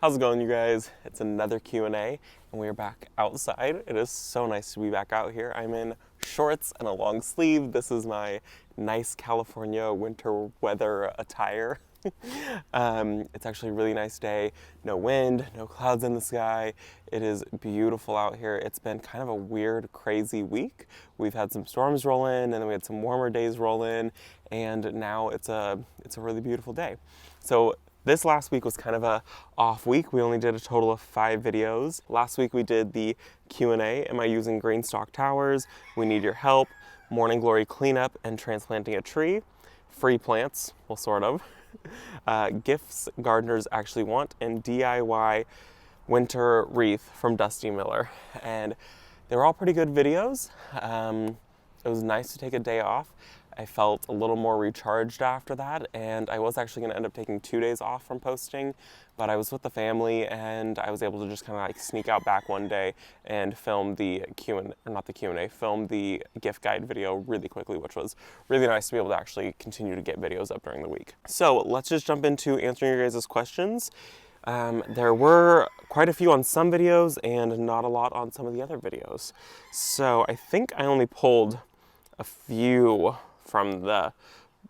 How's it going, you guys? It's another Q&A, and we are back outside. It is so nice to be back out here. I'm in shorts and a long sleeve. This is my nice California winter weather attire. It's actually a really nice day. No wind, no clouds in the sky. It is beautiful out here. It's been kind of a weird, crazy week. We've had some storms roll in, and then we had some warmer days roll in, and now it's a really beautiful day. So this last week was kind of a off week. We only did a total of 5 videos. Last week we did the Q&A, am I using green stalk towers? We need your help. Morning glory cleanup and transplanting a tree. Free plants, well, sort of. Gifts gardeners actually want, and DIY winter wreath from Dusty Miller. And they were all pretty good videos. It was nice to take a day off. I felt a little more recharged after that, and I was actually going to end up taking 2 days off from posting, but I was with the family and I was able to just kind of like sneak out back one day and film the film the gift guide video really quickly, which was really nice to be able to actually continue to get videos up during the week. So let's just jump into answering your guys' questions. There were quite a few on some videos and not a lot on some of the other videos. So I think I only pulled a few from the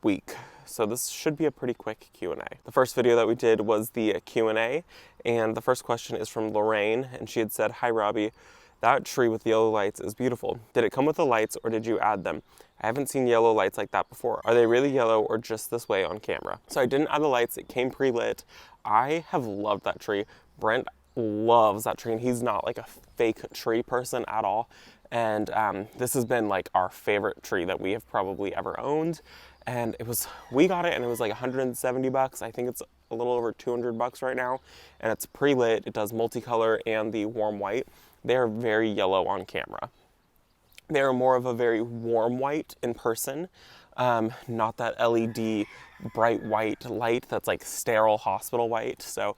week. So this should be a pretty quick Q&A. The first video that we did was the Q&A, and the first question is from Lorraine, and she had said, "Hi Robbie, that tree with the yellow lights is beautiful. Did it come with the lights or did you add them? I haven't seen yellow lights like that before. Are they really yellow or just this way on camera?" So I didn't add the lights, it came pre-lit. I have loved that tree. Brent loves that tree, and he's not like a fake tree person at all. And this has been like our favorite tree that we have probably ever owned. And we got it and it was like 170 bucks. I think it's a little over 200 bucks right now. And it's pre-lit, it does multicolor and the warm white. They are very yellow on camera. They are more of a very warm white in person. Not that LED bright white light that's like sterile hospital white. So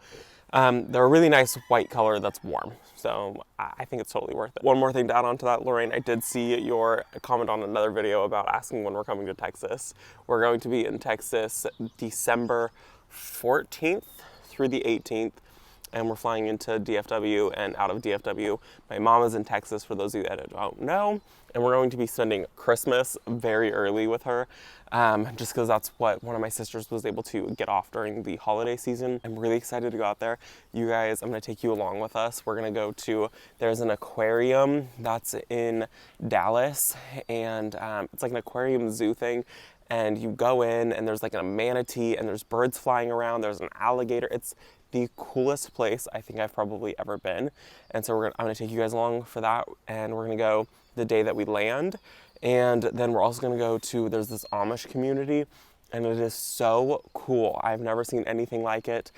they're a really nice white color that's warm. So I think it's totally worth it. One more thing to add on to that, Lorraine, I did see your comment on another video about asking when we're coming to Texas. We're going to be in Texas December 14th through the 18th. And we're flying into DFW and out of DFW. My mom is in Texas, for those of you that don't know. And we're going to be spending Christmas very early with her, just because that's what one of my sisters was able to get off during the holiday season. I'm really excited to go out there. You guys, I'm gonna take you along with us. We're gonna go to, there's an aquarium that's in Dallas, and it's like an aquarium zoo thing. And you go in and there's like a manatee and there's birds flying around, there's an alligator. It's the coolest place I think I've probably ever been. And so I'm gonna take you guys along for that, and we're gonna go the day that we land. And then we're also gonna go to, there's this Amish community, and it is so cool. I've never seen anything like it.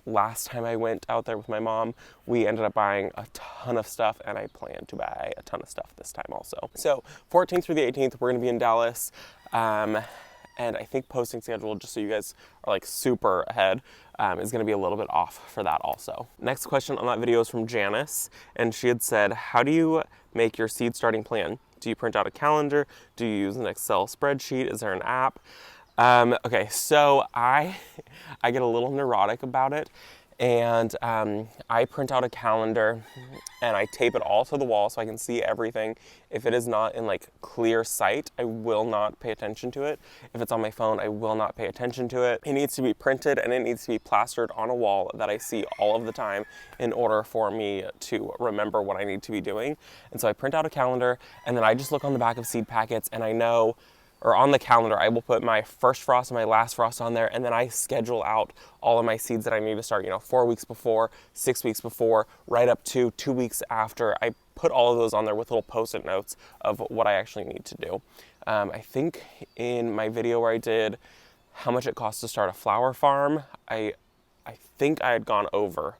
Last time I went out there with my mom, we ended up buying a ton of stuff, and I plan to buy a ton of stuff this time also. So 14th through the 18th, we're gonna be in Dallas. And I think posting schedule, just so you guys are like super ahead, is gonna be a little bit off for that also. Next question on that video is from Janice, and she had said, how do you make your seed starting plan? Do you print out a calendar? Do you use an Excel spreadsheet? Is there an app? Okay, so I get a little neurotic about it, and I print out a calendar and I tape it all to the wall so I can see everything. If it is not in like clear sight, I will not pay attention to it. If it's on my phone, I will not pay attention to it. It needs to be printed and it needs to be plastered on a wall that I see all of the time in order for me to remember what I need to be doing. And so I print out a calendar, and then I just look on the back of seed packets, and I know, or on the calendar, I will put my first frost and my last frost on there, and then I schedule out all of my seeds that I need to start, 4 weeks before, 6 weeks before, right up to 2 weeks after. I put all of those on there with little post-it notes of what I actually need to do. I think in my video where I did how much it costs to start a flower farm, I think I had gone over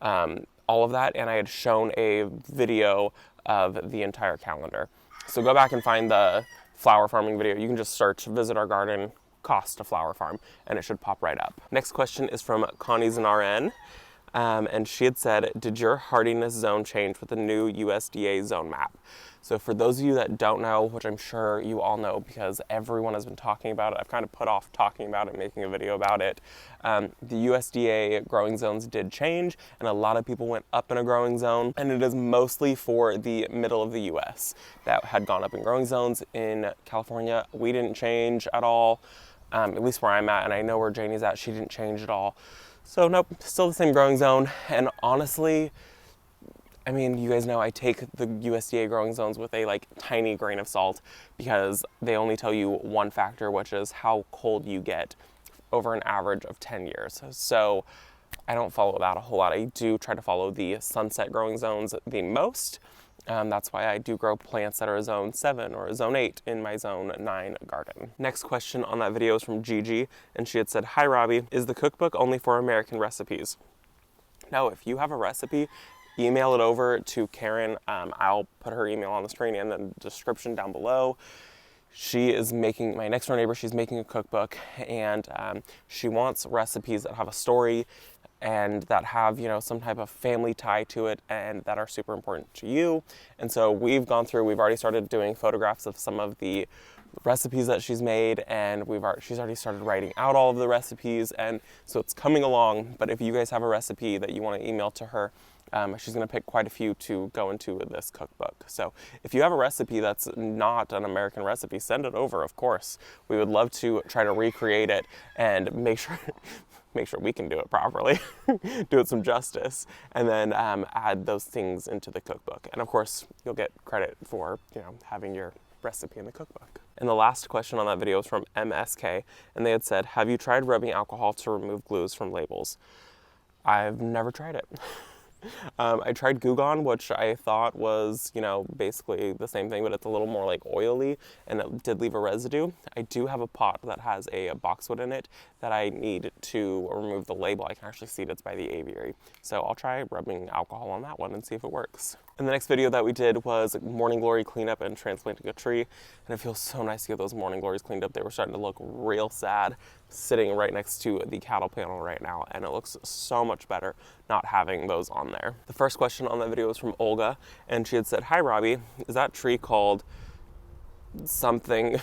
all of that, and I had shown a video of the entire calendar. So go back and find the flower farming video. You can just search "visit our garden cost to flower farm" and it should pop right up. Next question is from Connie's an RN. And she had said, did your hardiness zone change with the new USDA zone map? So for those of you that don't know, which I'm sure you all know because everyone has been talking about it, I've kind of put off talking about it, making a video about it. The USDA growing zones did change, and a lot of people went up in a growing zone, and it is mostly for the middle of the US that had gone up in growing zones. In California, we didn't change at all, at least where I'm at, and I know where Janie's at, she didn't change at all. So nope, still the same growing zone, and honestly, I mean, you guys know I take the USDA growing zones with a tiny grain of salt because they only tell you one factor, which is how cold you get over an average of 10 years. So I don't follow that a whole lot. I do try to follow the sunset growing zones the most. That's why I do grow plants that are zone 7 or zone 8 in my zone 9 garden. Next question on that video is from Gigi, and she had said, hi Robbie, is the cookbook only for American recipes? No, if you have a recipe, email it over to Karen. I'll put her email on the screen and the description down below. She is making, my next door neighbor, she's making a cookbook, and she wants recipes that have a story and that have, some type of family tie to it and that are super important to you. And so we've gone through, we've already started doing photographs of some of the recipes that she's made, and she's already started writing out all of the recipes, and so it's coming along. But if you guys have a recipe that you want to email to her, she's going to pick quite a few to go into this cookbook. So if you have a recipe that's not an American recipe, send it over, of course. We would love to try to recreate it and make sure we can do it properly, do it some justice, and then add those things into the cookbook. And of course, you'll get credit for, having your recipe in the cookbook. And the last question on that video is from MSK, and they had said, have you tried rubbing alcohol to remove glues from labels? I've never tried it. I tried Goo-Gone, which I thought was, basically the same thing, but it's a little more oily, and it did leave a residue. I do have a pot that has a boxwood in it that I need to remove the label. I can actually see it's by the aviary. So I'll try rubbing alcohol on that one and see if it works. And the next video that we did was morning glory cleanup and transplanting a tree. And it feels so nice to get those morning glories cleaned up. They were starting to look real sad sitting right next to the cattle panel right now. And it looks so much better not having those on there. The first question on that video was from Olga. And she had said, hi Robbie, is that tree called something,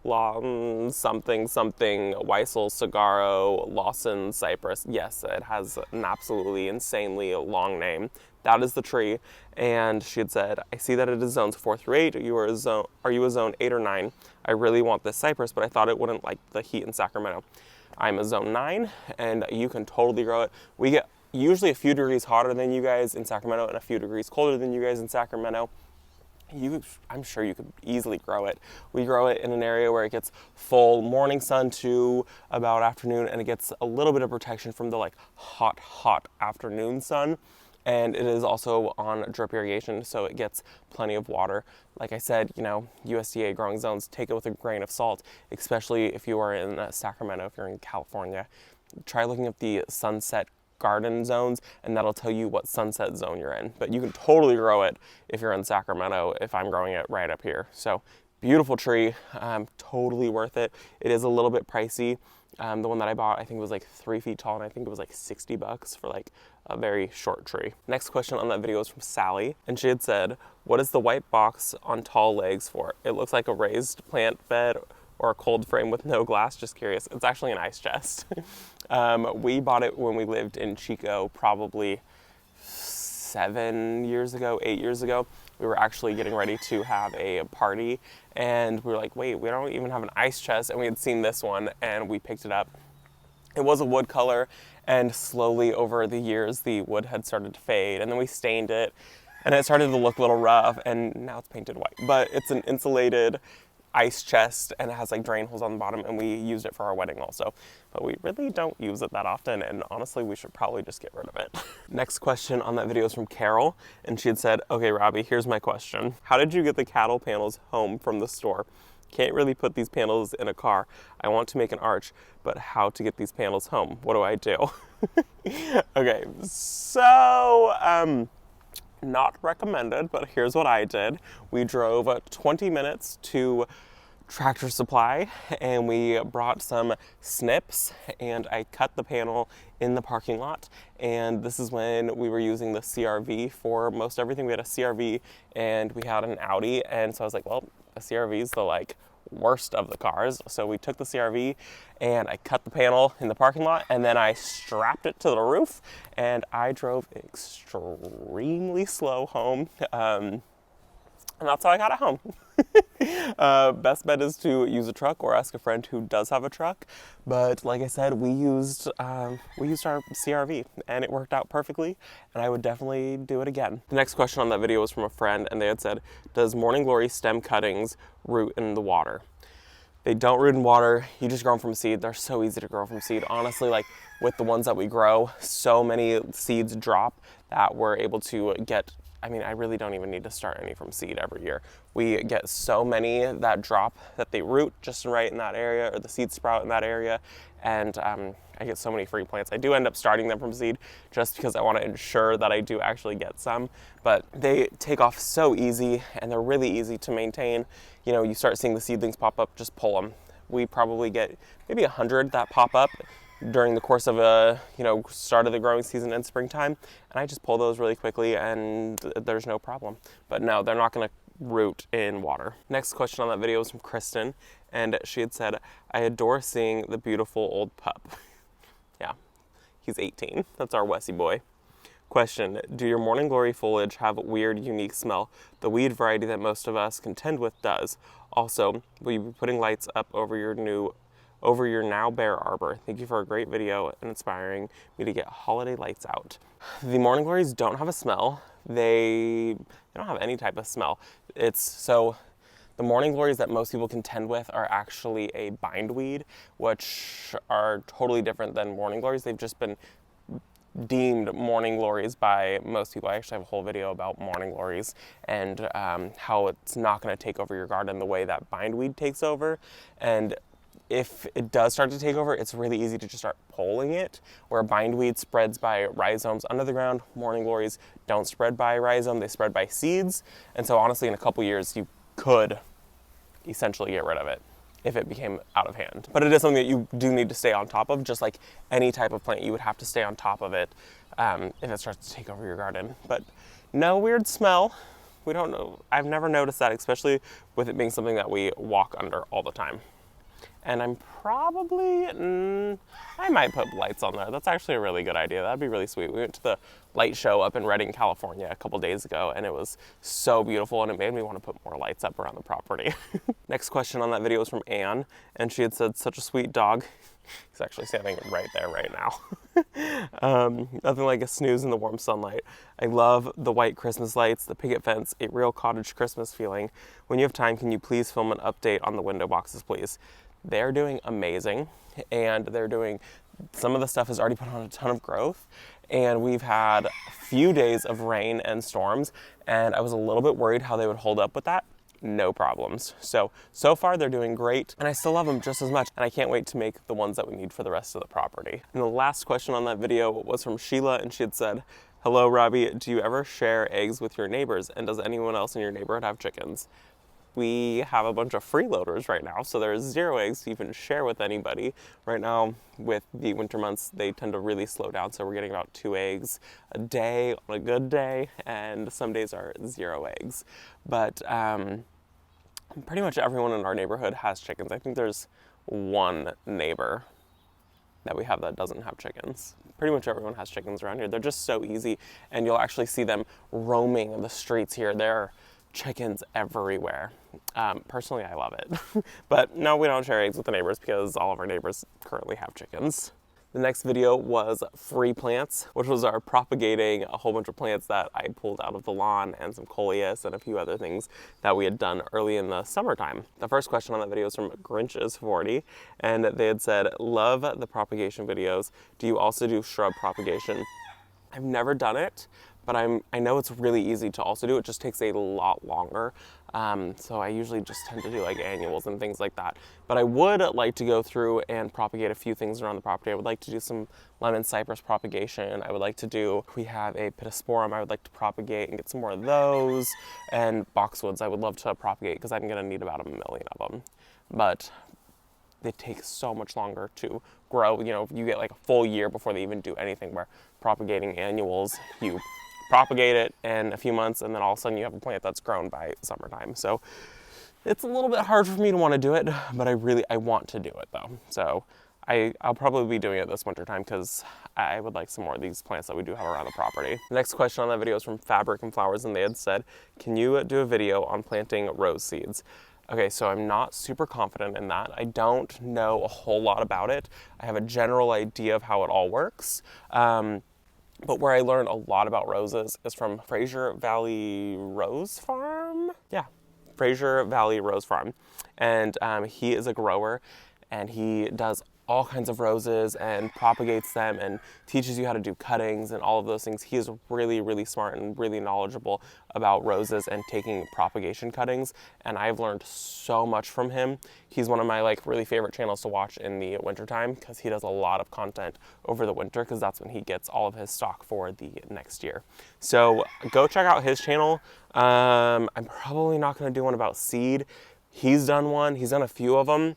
something, Weissel, Sagaro, Lawson, Cypress? Yes, it has an absolutely insanely long name. That is the tree. And she had said, I see that it is zones 4 through 8. Are you a zone 8 or 9? I really want this cypress, but I thought it wouldn't like the heat in Sacramento. I'm a zone 9, and you can totally grow it. We get usually a few degrees hotter than you guys in Sacramento and a few degrees colder than you guys in Sacramento. I'm sure you could easily grow it. We grow it in an area where it gets full morning sun to about afternoon, and it gets a little bit of protection from the hot afternoon sun. And it is also on drip irrigation, so it gets plenty of water. Like I said, USDA growing zones, take it with a grain of salt, especially if you are in Sacramento, if you're in California. Try looking at the sunset garden zones, and that'll tell you what sunset zone you're in. But you can totally grow it if you're in Sacramento, if I'm growing it right up here. So beautiful tree, totally worth it. It is a little bit pricey. The one that I bought, I think it was 3 feet tall, and I think it was $60 for a very short tree. Next question on that video is from Sally, and she had said, what is the white box on tall legs for? It looks like a raised plant bed or a cold frame with no glass. Just curious. It's actually an ice chest. We bought it when we lived in Chico, probably 8 years ago. We were actually getting ready to have a party, and we were like, wait, we don't even have an ice chest, and we had seen this one, and we picked it up. It was a wood color, and slowly over the years, the wood had started to fade, and then we stained it, and it started to look a little rough, and now it's painted white. But it's an insulated ice chest, and it has drain holes on the bottom, and we used it for our wedding also. But we really don't use it that often, and honestly, we should probably just get rid of it. Next question on that video is from Carol, and she had said, okay, Robbie, here's my question. How did you get the cattle panels home from the store? Can't really put these panels in a car. I want to make an arch, but how to get these panels home? What do I do? Okay, so, not recommended, but here's what I did. We drove 20 minutes to Tractor Supply, and we brought some snips, and I cut the panel in the parking lot. And this is when we were using the CRV for most everything. We had a CRV and we had an Audi, and so I was like, well, a CRV is the like worst of the cars. So we took the CRV and I cut the panel in the parking lot, and then I strapped it to the roof, and I drove extremely slow home. And that's how I got it home. Best bet is to use a truck or ask a friend who does have a truck. But like I said, we used our CRV, and it worked out perfectly, and I would definitely do it again. The next question on that video was from a friend, and they had said, does Morning Glory stem cuttings root in the water? They don't root in water. You just grow them from seed. They're so easy to grow from seed. Honestly, like with the ones that we grow, so many seeds drop that we're able to get. I mean, I really don't even need to start any from seed every year. We get so many that drop that they root just right in that area, or the seed sprout in that area, and I get so many free plants. I do end up starting them from seed just because I want to ensure that I do actually get some, but they take off so easy, and they're really easy to maintain. You know, you start seeing the seedlings pop up, just pull them. We probably get maybe 100 that pop up during the course of a, start of the growing season in springtime, and I just pull those really quickly and there's no problem. But no, they're not going to root in water. Next question on that video was from Kristen, and she had said, I adore seeing the beautiful old pup. Yeah, he's 18. That's our Wessie boy. Question, do your Morning Glory foliage have a weird, unique smell? The weed variety that most of us contend with does. Also, will you be putting lights up over your now bare arbor? Thank you for a great video and inspiring me to get holiday lights out. The Morning Glories don't have a smell. They don't have any type of smell. The Morning Glories that most people contend with are actually a bindweed, which are totally different than Morning Glories. They've just been deemed Morning Glories by most people. I actually have a whole video about Morning Glories and how it's not going to take over your garden the way that bindweed takes over. And if it does start to take over, it's really easy to just start pulling it, where bindweed spreads by rhizomes under the ground. Morning Glories don't spread by rhizome, they spread by seeds. And so honestly, in a couple years, you could essentially get rid of it if it became out of hand. But it is something that you do need to stay on top of, just like any type of plant. You would have to stay on top of it if it starts to take over your garden. But no weird smell. We don't know. I've never noticed that, especially with it being something that we walk under all the time. And I'm probably, I might put lights on there. That's actually a really good idea. That'd be really sweet. We went to the light show up in Redding, California a couple days ago, and it was so beautiful, and it made me want to put more lights up around the property. Next question on that video was from Anne, and she had said, such a sweet dog. He's actually standing right there right now. Nothing like a snooze in the warm sunlight. I love the white Christmas lights, the picket fence, a real cottage Christmas feeling. When you have time, can you please film an update on the window boxes, please? They're doing amazing, and some of the stuff has already put on a ton of growth, and we've had a few days of rain and storms, and I was a little bit worried how they would hold up with that. No problems. So far they're doing great, and I still love them just as much, and I can't wait to make the ones that we need for the rest of the property. And the last question on that video was from Sheila, and she had said, hello Robbie, do you ever share eggs with your neighbors, and does anyone else in your neighborhood have chickens? We have a bunch of freeloaders right now, so there's 0 eggs to even share with anybody. Right now, with the winter months, they tend to really slow down, so we're getting about 2 eggs a day on a good day, and some days are 0 eggs. But pretty much everyone in our neighborhood has chickens. I think there's one neighbor that we have that doesn't have chickens. Pretty much everyone has chickens around here. They're just so easy, and you'll actually see them roaming the streets here. There are chickens everywhere. Personally, I love it. But no, we don't share eggs with the neighbors because all of our neighbors currently have chickens. The next video was free plants, which was our propagating a whole bunch of plants that I pulled out of the lawn, and some coleus and a few other things that we had done early in the summertime. The first question on that video was from Grinches40, and they had said, love the propagation videos. Do you also do shrub propagation? I've never done it, but I know it's really easy to also do. It just takes a lot longer. So I usually just tend to do like annuals and things like that. But I would like to go through and propagate a few things around the property. I would like to do some lemon cypress propagation. We have a pittosporum I would like to propagate and get some more of those. And boxwoods I would love to propagate because I'm gonna need about 1 million of them. but they take so much longer to grow. You know, you get like a full year before they even do anything, where propagating annuals, you propagate it in a few months and then all of a sudden you have a plant that's grown by summertime. So it's a little bit hard for me to want to do it, but I want to do it though. So I'll probably be doing it this winter time because I would like some more of these plants that we do have around the property. The next question on that video is from Fabric and Flowers, and they had said, can you do a video on planting rose seeds? Okay, so I'm not super confident in that. I don't know a whole lot about it. I have a general idea of how it all works. But where I learned a lot about roses is from Fraser Valley Rose Farm. Yeah, Fraser Valley Rose Farm. And he is a grower, and he does all kinds of roses and propagates them and teaches you how to do cuttings and all of those things. He is really, really smart and really knowledgeable about roses and taking propagation cuttings, and I've learned so much from him. He's one of my like really favorite channels to watch in the wintertime because he does a lot of content over the winter because that's when he gets all of his stock for the next year. So go check out his channel. I'm probably not going to do one about seed. He's done one. He's done a few of them.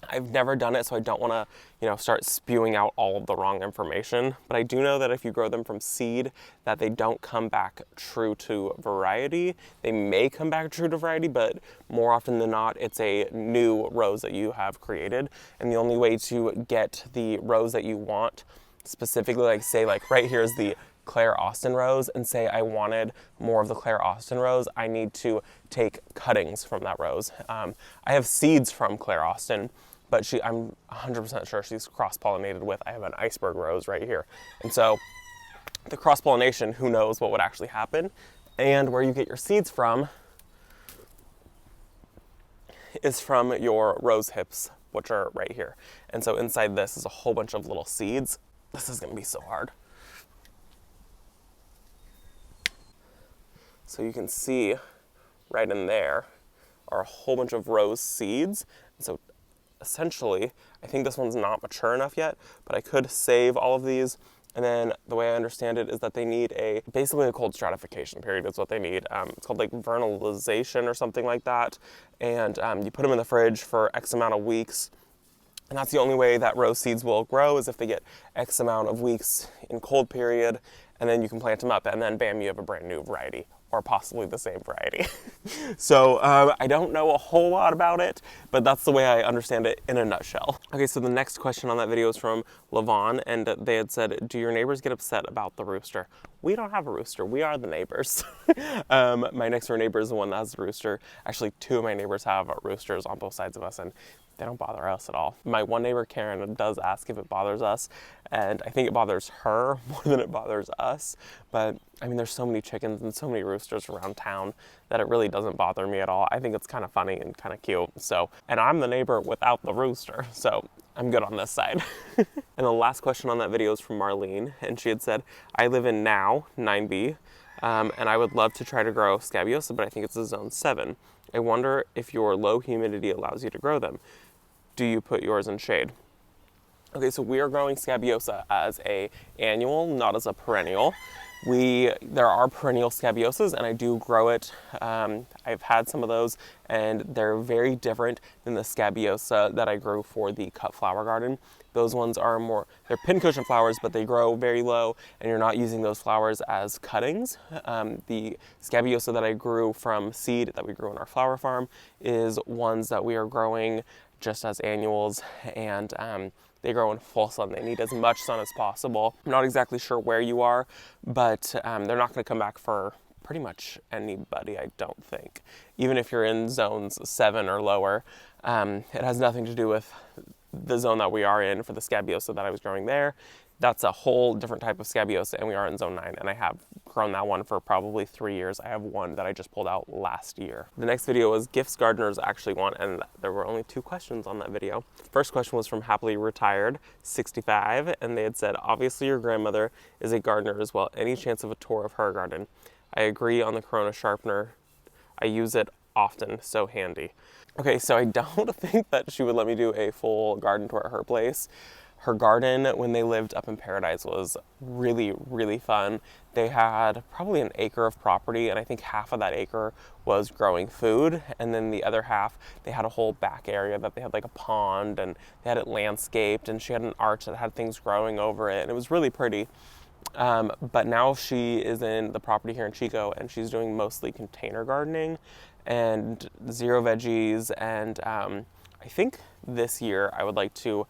I've never done it, so I don't want to, start spewing out all of the wrong information. But I do know that if you grow them from seed, that they don't come back true to variety. They may come back true to variety, but more often than not, it's a new rose that you have created. And the only way to get the rose that you want, specifically, like say, like right here is the Claire Austin rose, and say I wanted more of the Claire Austin rose, I need to take cuttings from that rose. I have seeds from Claire Austin, but I'm 100% sure she's cross-pollinated with, I have an iceberg rose right here. And so the cross-pollination, who knows what would actually happen. And where you get your seeds from is from your rose hips, which are right here. And so inside this is a whole bunch of little seeds. This is gonna be so hard. So you can see right in there are a whole bunch of rose seeds. So essentially, I think this one's not mature enough yet, but I could save all of these. And then the way I understand it is that they need basically a cold stratification period is what they need. It's called like vernalization or something like that. And you put them in the fridge for X amount of weeks. And that's the only way that rose seeds will grow, is if they get X amount of weeks in cold period, and then you can plant them up, and then bam, you have a brand new variety, or possibly the same variety. So I don't know a whole lot about it, but that's the way I understand it in a nutshell. Okay, so the next question on that video is from Lavon, and they had said, do your neighbors get upset about the rooster? We don't have a rooster, we are the neighbors. My next door neighbor is the one that has the rooster. Actually, two of my neighbors have roosters on both sides of us, and they don't bother us at all. My one neighbor, Karen, does ask if it bothers us, and I think it bothers her more than it bothers us. But I mean, there's so many chickens and so many roosters around town that it really doesn't bother me at all. I think it's kind of funny and kind of cute. So, and I'm the neighbor without the rooster, so I'm good on this side. And the last question on that video is from Marlene, and she had said, I live in now 9B, and I would love to try to grow scabiosa, but I think it's a zone 7. I wonder if your low humidity allows you to grow them. Do you put yours in shade? Okay, so we are growing scabiosa as a annual, not as a perennial. There are perennial scabiosas, and I do grow it. I've had some of those, and they're very different than the scabiosa that I grew for the cut flower garden. Those ones are they're pincushion flowers, but they grow very low, and you're not using those flowers as cuttings. The scabiosa that I grew from seed that we grew in our flower farm is ones that we are growing just as annuals, and they grow in full sun. They need as much sun as possible. I'm not exactly sure where you are, but they're not going to come back for pretty much anybody, I don't think. Even if you're in zones 7 or lower, it has nothing to do with the zone that we are in for the scabiosa that I was growing there. That's a whole different type of scabiosa, and we are in zone 9, and I have grown that one for probably 3 years. I have one that I just pulled out last year. The next video was gifts gardeners actually want, and there were only 2 questions on that video. First question was from Happily Retired 65, and they had said, obviously your grandmother is a gardener as well. Any chance of a tour of her garden? I agree on the Corona sharpener. I use it often, so handy. Okay, so I don't think that she would let me do a full garden tour at her place. Her garden when they lived up in Paradise was really, really fun. They had probably an acre of property, and I think half of that acre was growing food, and then the other half, they had a whole back area that they had like a pond, and they had it landscaped, and she had an arch that had things growing over it, and it was really pretty. But now she is in the property here in Chico, and she's doing mostly container gardening and zero veggies, and I think this year I would like to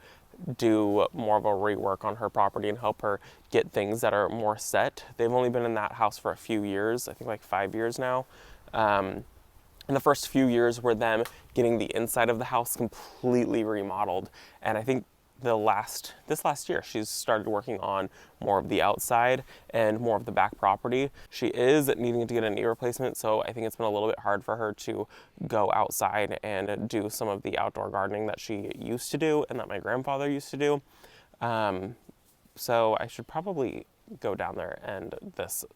do more of a rework on her property and help her get things that are more set. They've only been in that house for a few years, I think like 5 years now. And the first few years were them getting the inside of the house completely remodeled. And I think this last year, she's started working on more of the outside and more of the back property. She is needing to get a knee replacement, so I think it's been a little bit hard for her to go outside and do some of the outdoor gardening that she used to do and that my grandfather used to do. So I should probably go down there and this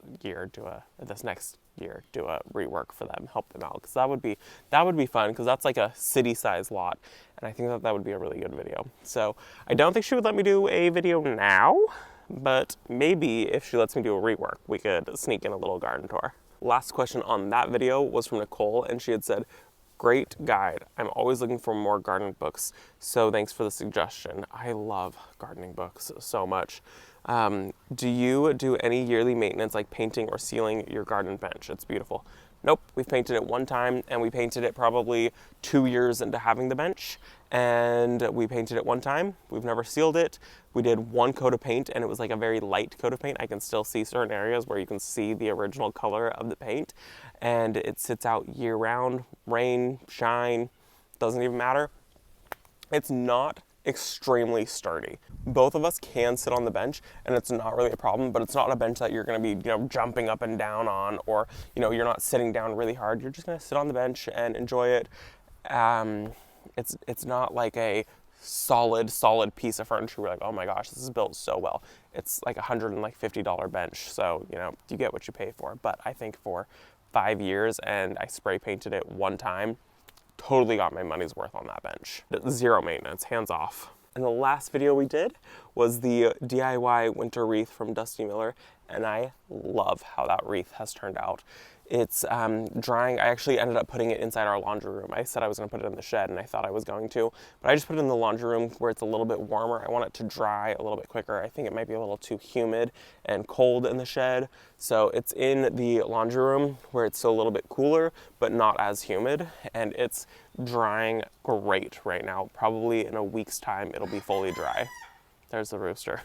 next year do a rework for them, help them out, because that would be fun, because that's like a city-sized lot, and I think that would be a really good video. So I don't think she would let me do a video now, but maybe if she lets me do a rework, we could sneak in a little garden tour. Last question on that video was from Nicole, and she had said, "Great guide. I'm always looking for more garden books, so thanks for the suggestion." I love gardening books so much. Do you do any yearly maintenance like painting or sealing your garden bench? It's beautiful. Nope, we've painted it one time, and we painted it probably 2 years into having the bench, and we painted it one time. We've never sealed it. We did one coat of paint, and it was like a very light coat of paint. I can still see certain areas where you can see the original color of the paint, and it sits out year round, rain, shine, doesn't even matter. It's not extremely sturdy. Both of us can sit on the bench, and it's not really a problem, but it's not a bench that you're going to be, jumping up and down on, or, you're not sitting down really hard. You're just going to sit on the bench and enjoy it. It's not like a solid piece of furniture. We're like, oh my gosh, this is built so well. It's like $150 bench, so, you get what you pay for. But I think for 5 years, and I spray painted it one time, totally got my money's worth on that bench. Zero maintenance, hands off. And the last video we did was the DIY winter wreath from Dusty Miller, and I love how that wreath has turned out. It's drying. I actually ended up putting it inside our laundry room. I said I was going to put it in the shed, and I thought I was going to, but I just put it in the laundry room where it's a little bit warmer. I want it to dry a little bit quicker. I think it might be a little too humid and cold in the shed, so it's in the laundry room where it's still a little bit cooler, but not as humid, and it's drying great right now. Probably in a week's time, it'll be fully dry. There's the rooster.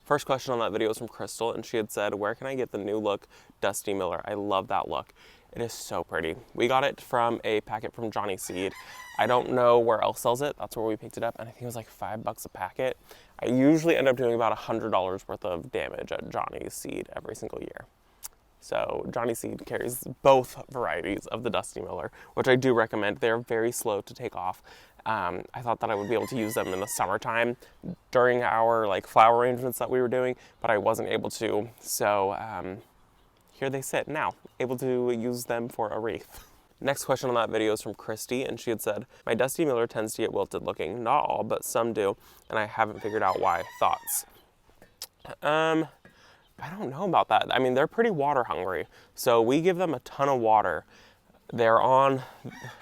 First question on that video was from Crystal, and she had said, "Where can I get the new look Dusty Miller?" I love that look. It is so pretty. We got it from a packet from Johnny Seed. I don't know where else sells it. That's where we picked it up, and I think it was like $5 a packet. I usually end up doing about $100 worth of damage at Johnny Seed every single year. So Johnny Seed carries both varieties of the Dusty Miller, which I do recommend. They're very slow to take off. I thought that I would be able to use them in the summertime during our flower arrangements that we were doing, but I wasn't able to. So here they sit now, able to use them for a wreath. Next question on that video is from Christy, and she had said, "My Dusty Miller tends to get wilted looking. Not all, but some do, and I haven't figured out why. Thoughts?" I don't know about that. I mean, they're pretty water hungry, so we give them a ton of water. The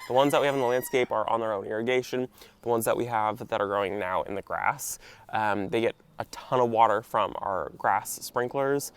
ones that we have in the landscape are on their own irrigation. The ones that we have that are growing now in the grass, they get a ton of water from our grass sprinklers.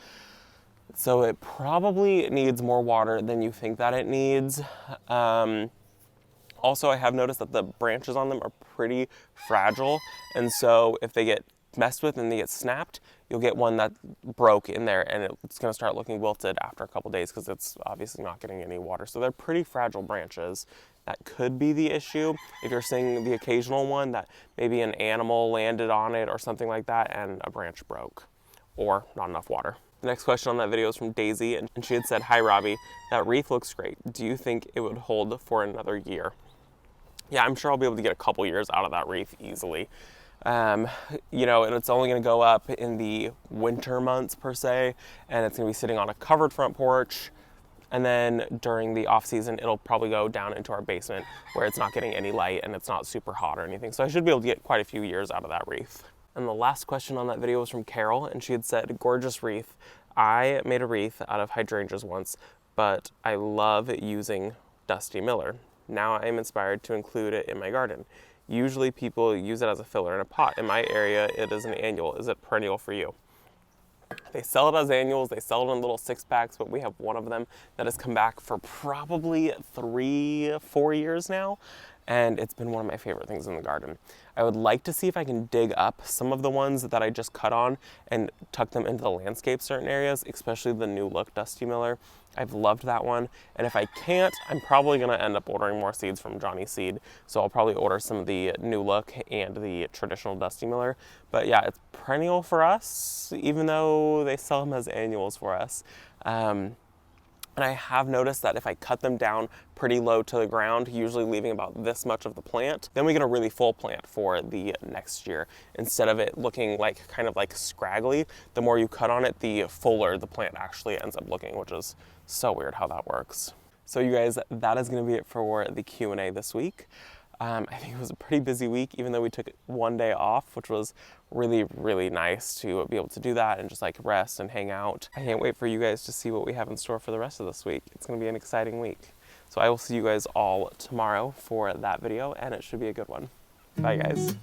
So it probably needs more water than you think that it needs. Also, I have noticed that the branches on them are pretty fragile, and so if they get messed with and they get snapped, you'll get one that broke in there, and it's going to start looking wilted after a couple days because it's obviously not getting any water. So they're pretty fragile branches. That could be the issue. If you're seeing the occasional one that maybe an animal landed on it or something like that and a branch broke, or not enough water. The next question on that video is from Daisy, and she had said, "Hi Robbie, that wreath looks great. Do you think it would hold for another year?" Yeah, I'm sure I'll be able to get a couple years out of that wreath easily. And it's only going to go up in the winter months per se, and it's going to be sitting on a covered front porch. And then during the off season, it'll probably go down into our basement where it's not getting any light and it's not super hot or anything. So I should be able to get quite a few years out of that wreath. And the last question on that video was from Carol, and she had said, gorgeous wreath. I made a wreath out of hydrangeas once, but I love using Dusty Miller. Now I am inspired to include it in my garden. Usually people use it as a filler in a pot. In my area, it is an annual. Is it perennial for you? They sell it as annuals, they sell it in little 6-packs, but we have one of them that has come back for probably 3-4 years now, and it's been one of my favorite things in the garden. I would like to see if I can dig up some of the ones that I just cut on and tuck them into the landscape certain areas, especially the new look Dusty Miller. I've loved that one, and if I can't, I'm probably gonna end up ordering more seeds from Johnny Seed. So I'll probably order some of the new look and the traditional Dusty Miller. But yeah, it's perennial for us, even though they sell them as annuals for us. And I have noticed that if I cut them down pretty low to the ground, usually leaving about this much of the plant, then we get a really full plant for the next year. Instead of it looking like kind of like scraggly, the more you cut on it, the fuller the plant actually ends up looking, which is so weird how that works. So you guys, that is gonna be it for the Q&A this week. I think it was a pretty busy week, even though we took one day off, which was really, really nice to be able to do that and just like rest and hang out. I can't wait for you guys to see what we have in store for the rest of this week. It's gonna be an exciting week. So I will see you guys all tomorrow for that video, and it should be a good one. Bye guys.